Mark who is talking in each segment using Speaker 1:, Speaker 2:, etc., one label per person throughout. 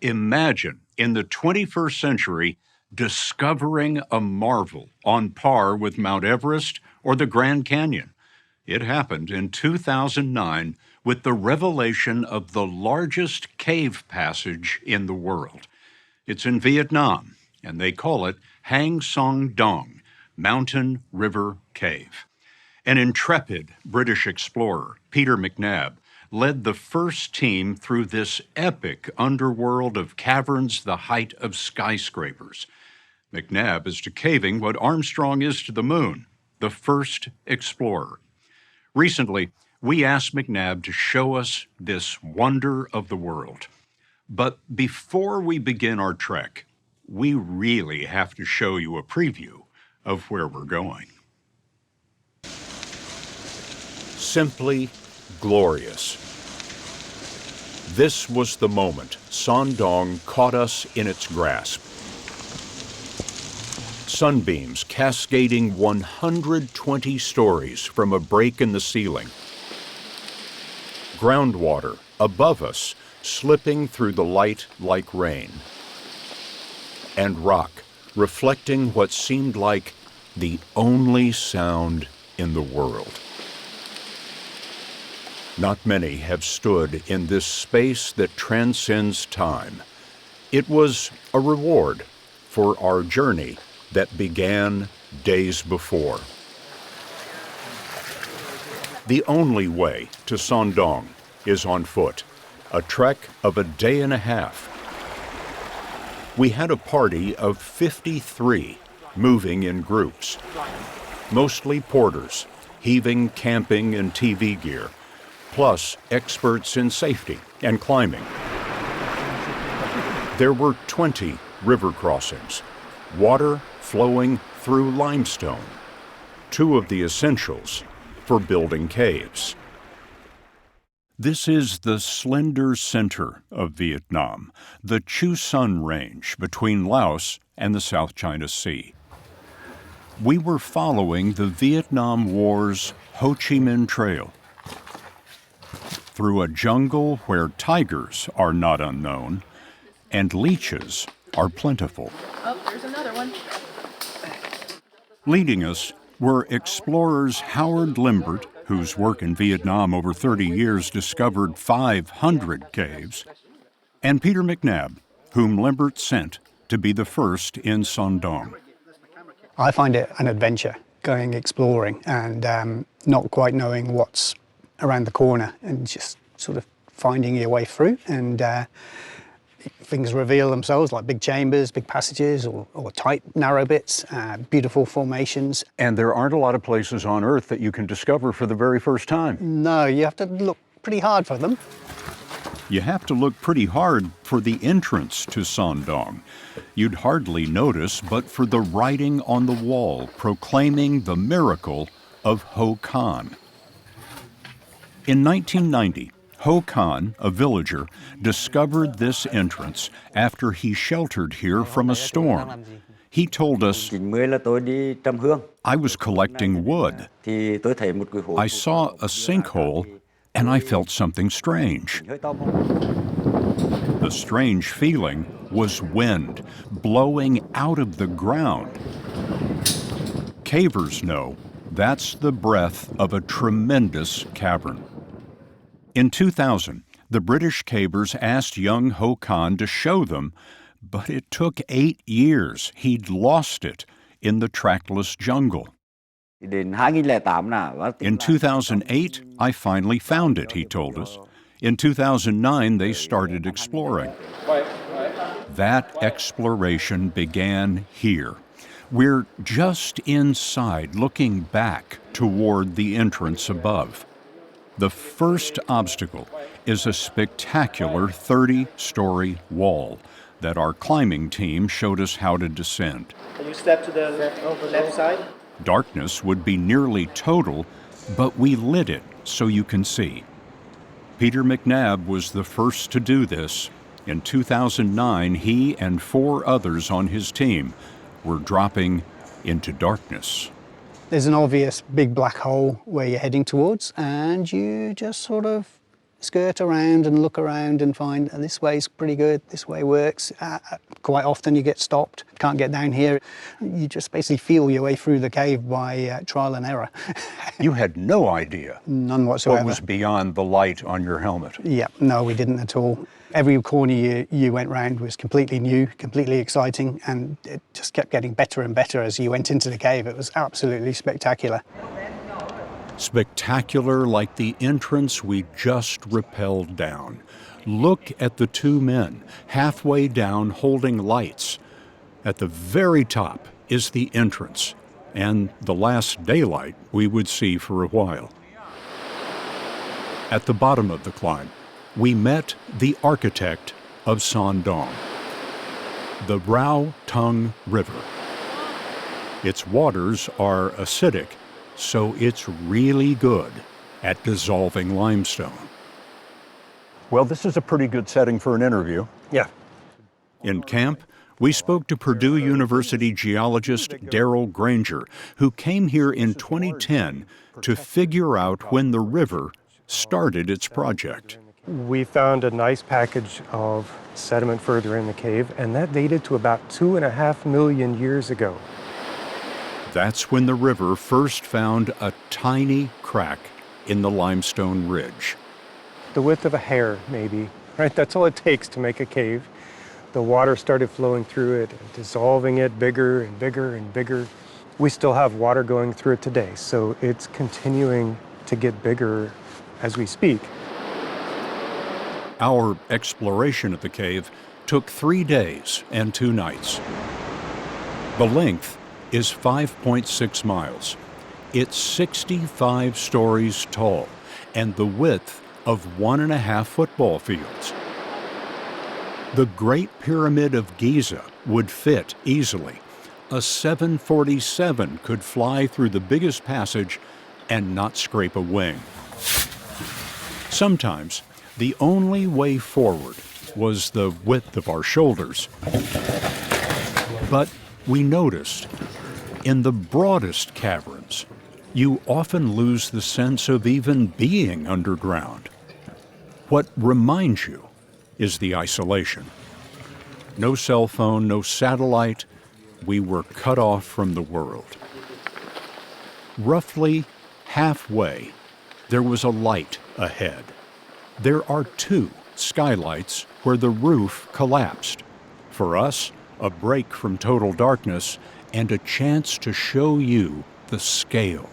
Speaker 1: Imagine, in the 21st century, discovering a marvel on par with Mount Everest or the Grand Canyon. It happened in 2009 with the revelation of the largest cave passage in the world. It's in Vietnam, and they call it Son Doong, Mountain River Cave. An intrepid British explorer, Peter McNab, led the first team through this epic underworld of caverns the height of skyscrapers. McNab is to caving what Armstrong is to the moon, the first explorer. Recently, we asked McNab to show us this wonder of the world. But before we begin our trek, we really have to show you a preview of where we're going. Simply glorious. This was the moment Son Doong caught us in its grasp. Sunbeams cascading 120 stories from a break in the ceiling. Groundwater above us slipping through the light like rain. And rock reflecting what seemed like the only sound in the world. Not many have stood in this space that transcends time. It was a reward for our journey that began days before. The only way to Son Doong is on foot, a trek of a day and a half. We had a party of 53 moving in groups, mostly porters, heaving camping and TV gear, plus experts in safety and climbing. There were 20 river crossings, water flowing through limestone, two of the essentials for building caves. This is the slender center of Vietnam, the Chu Son Range between Laos and the South China Sea. We were following the Vietnam War's Ho Chi Minh Trail, through a jungle where tigers are not unknown and leeches are plentiful.
Speaker 2: Oh, there's another one.
Speaker 1: Leading us were explorers Howard Limbert, whose work in Vietnam over 30 years discovered 500 caves, and Peter McNab, whom Limbert sent to be the first in Son Doong.
Speaker 3: I find it an adventure, going exploring and not quite knowing what's around the corner and just sort of finding your way through, and things reveal themselves like big chambers, big passages, or tight, narrow bits, beautiful formations.
Speaker 1: And there aren't a lot of places on Earth that you can discover for the very first time.
Speaker 3: No, you have to look pretty hard for them.
Speaker 1: You have to look pretty hard for the entrance to Son Doong. You'd hardly notice but for the writing on the wall proclaiming the miracle of Ho Khan. In 1990, Ho Khan, a villager, discovered this entrance after he sheltered here from a storm. He told us, "I was collecting wood. I saw a sinkhole and I felt something strange. The strange feeling was wind blowing out of the ground. Cavers know that's the breath of a tremendous cavern." In 2000, the British cavers asked young Ho Khan to show them, but it took 8 years. He'd lost it in the trackless jungle. In 2008, I finally found it, he told us. In 2009, they started exploring. That exploration began here. We're just inside, looking back toward the entrance above. The first obstacle is a spectacular 30-story wall that our climbing team showed us how to descend.
Speaker 4: Can you step to the left side?
Speaker 1: Darkness would be nearly total, but we lit it so you can see. Peter McNab was the first to do this. In 2009, he and 4 others on his team were dropping into darkness.
Speaker 3: There's an obvious big black hole where you're heading towards, and you just sort of skirt around and look around and find this way's pretty good, this way works. Quite often you get stopped, can't get down here. You just basically feel your way through the cave by trial and error.
Speaker 1: You had no idea
Speaker 3: None whatsoever.
Speaker 1: what was beyond the light on your helmet.
Speaker 3: Yeah, no, we didn't at all. Every corner you went round was completely new, completely exciting, and it just kept getting better and better as you went into the cave. It was absolutely spectacular.
Speaker 1: Spectacular like the entrance we just rappelled down. Look at the two men halfway down holding lights. At the very top is the entrance, and the last daylight we would see for a while. At the bottom of the climb, we met the architect of Son Doong, the Rao Tung River. Its waters are acidic, so it's really good at dissolving limestone. Well, this is a pretty good setting for an interview.
Speaker 2: Yeah.
Speaker 1: In camp, we spoke to Purdue University geologist Daryl Granger, who came here in 2010 to figure out when the river started its project.
Speaker 2: We found a nice package of sediment further in the cave, and that dated to about 2.5 million years ago.
Speaker 1: That's when the river first found a tiny crack in the limestone ridge.
Speaker 2: The width of a hair, maybe, right? That's all it takes to make a cave. The water started flowing through it, dissolving it bigger and bigger and bigger. We still have water going through it today, so it's continuing to get bigger as we speak.
Speaker 1: Our exploration of the cave took 3 days and 2 nights. The length is 5.6 miles. It's 65 stories tall and the width of 1.5 football fields. The Great Pyramid of Giza would fit easily. A 747 could fly through the biggest passage and not scrape a wing. Sometimes, the only way forward was the width of our shoulders. But we noticed, in the broadest caverns, you often lose the sense of even being underground. What reminds you is the isolation. No cell phone, no satellite. We were cut off from the world. Roughly halfway, there was a light ahead. There are 2 skylights where the roof collapsed. For us, a break from total darkness and a chance to show you the scale.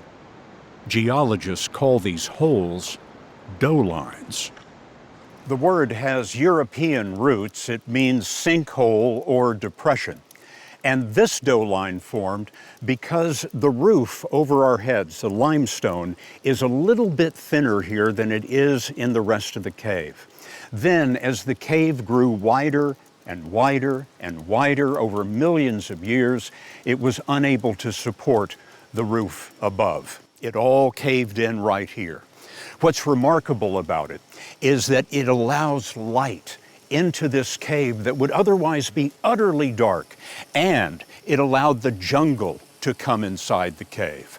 Speaker 1: Geologists call these holes dolines. The word has European roots. It means sinkhole or depression. And this doline formed because the roof over our heads, the limestone, is a little bit thinner here than it is in the rest of the cave. Then, as the cave grew wider and wider and wider over millions of years, it was unable to support the roof above. It all caved in right here. What's remarkable about it is that it allows light into this cave that would otherwise be utterly dark, and it allowed the jungle to come inside the cave.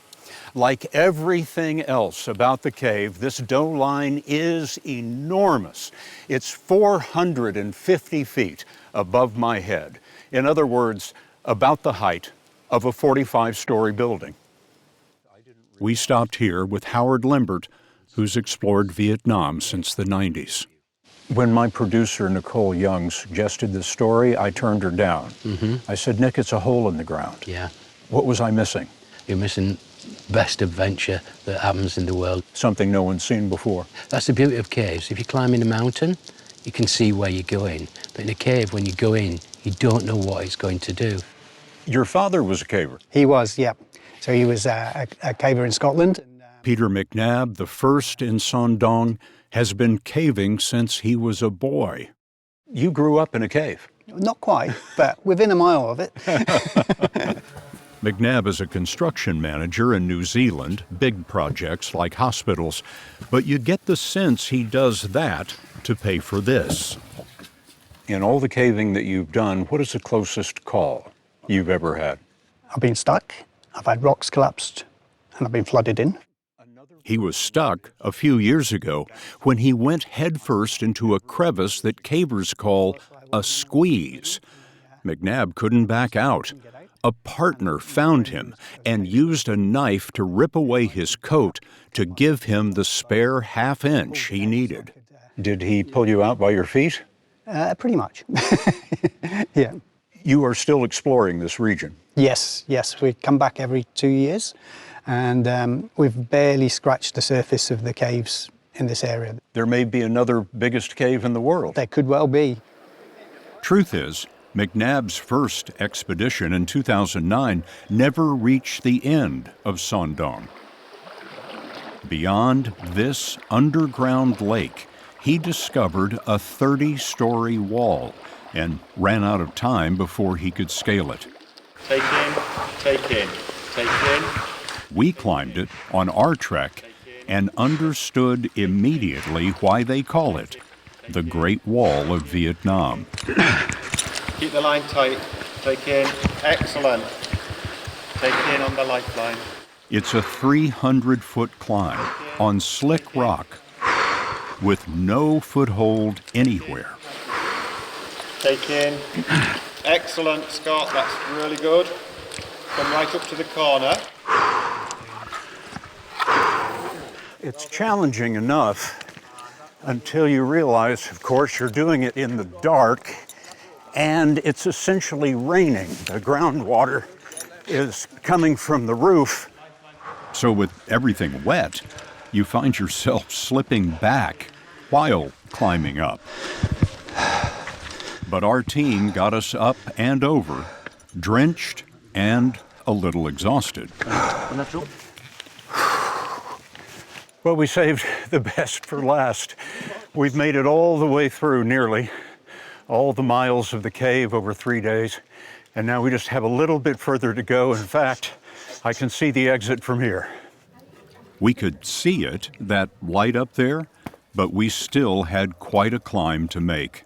Speaker 1: Like everything else about the cave, this doline is enormous. It's 450 feet above my head. In other words, about the height of a 45-story building. We stopped here with Howard Limbert, who's explored Vietnam since the 90s. When my producer, Nicole Young, suggested this story, I turned her down. I said, Nick, it's a hole in the ground.
Speaker 5: Yeah.
Speaker 1: What was I missing?
Speaker 5: You're missing best adventure that happens in the world.
Speaker 1: Something no one's seen before.
Speaker 5: That's the beauty of caves. If you climb in a mountain, you can see where you're going. But in a cave, when you go in, you don't know what it's going to do.
Speaker 1: Your father was a caver.
Speaker 3: He was, yeah. So he was a caver in Scotland.
Speaker 1: Peter McNabb, the first in Son Doong, has been caving since he was a boy. You grew up in a cave.
Speaker 3: Not quite, but within a mile of it.
Speaker 1: McNabb is a construction manager in New Zealand, big projects like hospitals, but you get the sense he does that to pay for this. In all the caving that you've done, what is the closest call you've ever had?
Speaker 3: I've been stuck, I've had rocks collapsed, and I've been flooded in.
Speaker 1: He was stuck a few years ago when he went headfirst into a crevice that cavers call a squeeze. McNabb couldn't back out. A partner found him and used a knife to rip away his coat to give him the spare half-inch he needed. Did he pull you out by your feet?
Speaker 3: Pretty much. Yeah.
Speaker 1: You are still exploring this region.
Speaker 3: Yes. We come back every 2 years, and we've barely scratched the surface of the caves in this area.
Speaker 1: There may be another biggest cave in the world.
Speaker 3: There could well be.
Speaker 1: Truth is, McNabb's first expedition in 2009 never reached the end of Son Doong. Beyond this underground lake, he discovered a 30-story wall and ran out of time before he could scale it.
Speaker 6: Take in, take in, take in.
Speaker 1: We climbed it on our trek and understood immediately why they call it the Great Wall of Vietnam.
Speaker 6: Keep the line tight. Take in. Excellent. Take in on the lifeline.
Speaker 1: It's a 300-foot climb on slick rock with no foothold anywhere.
Speaker 6: Take in. Excellent, Scott. That's really good. Come right up to the corner.
Speaker 1: It's challenging enough until you realize, of course, you're doing it in the dark and it's essentially raining. The groundwater is coming from the roof. So with everything wet, you find yourself slipping back while climbing up. But our team got us up and over, drenched and a little exhausted. Well, we saved the best for last. We've made it all the way through, nearly all the miles of the cave over 3 days, and now we just have a little bit further to go. In fact, I can see the exit from here. We could see it, that light up there, but we still had quite a climb to make.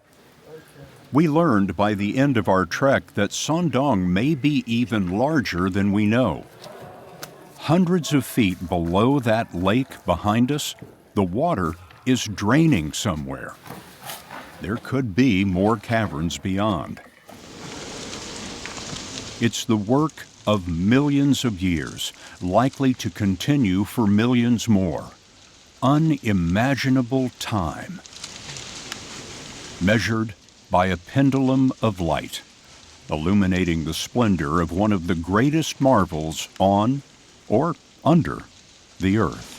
Speaker 1: We learned by the end of our trek that Son Doong may be even larger than we know. Hundreds of feet below that lake behind us, the water is draining somewhere. There could be more caverns beyond. It's the work of millions of years, likely to continue for millions more. Unimaginable time, measured by a pendulum of light, illuminating the splendor of one of the greatest marvels on or under the earth.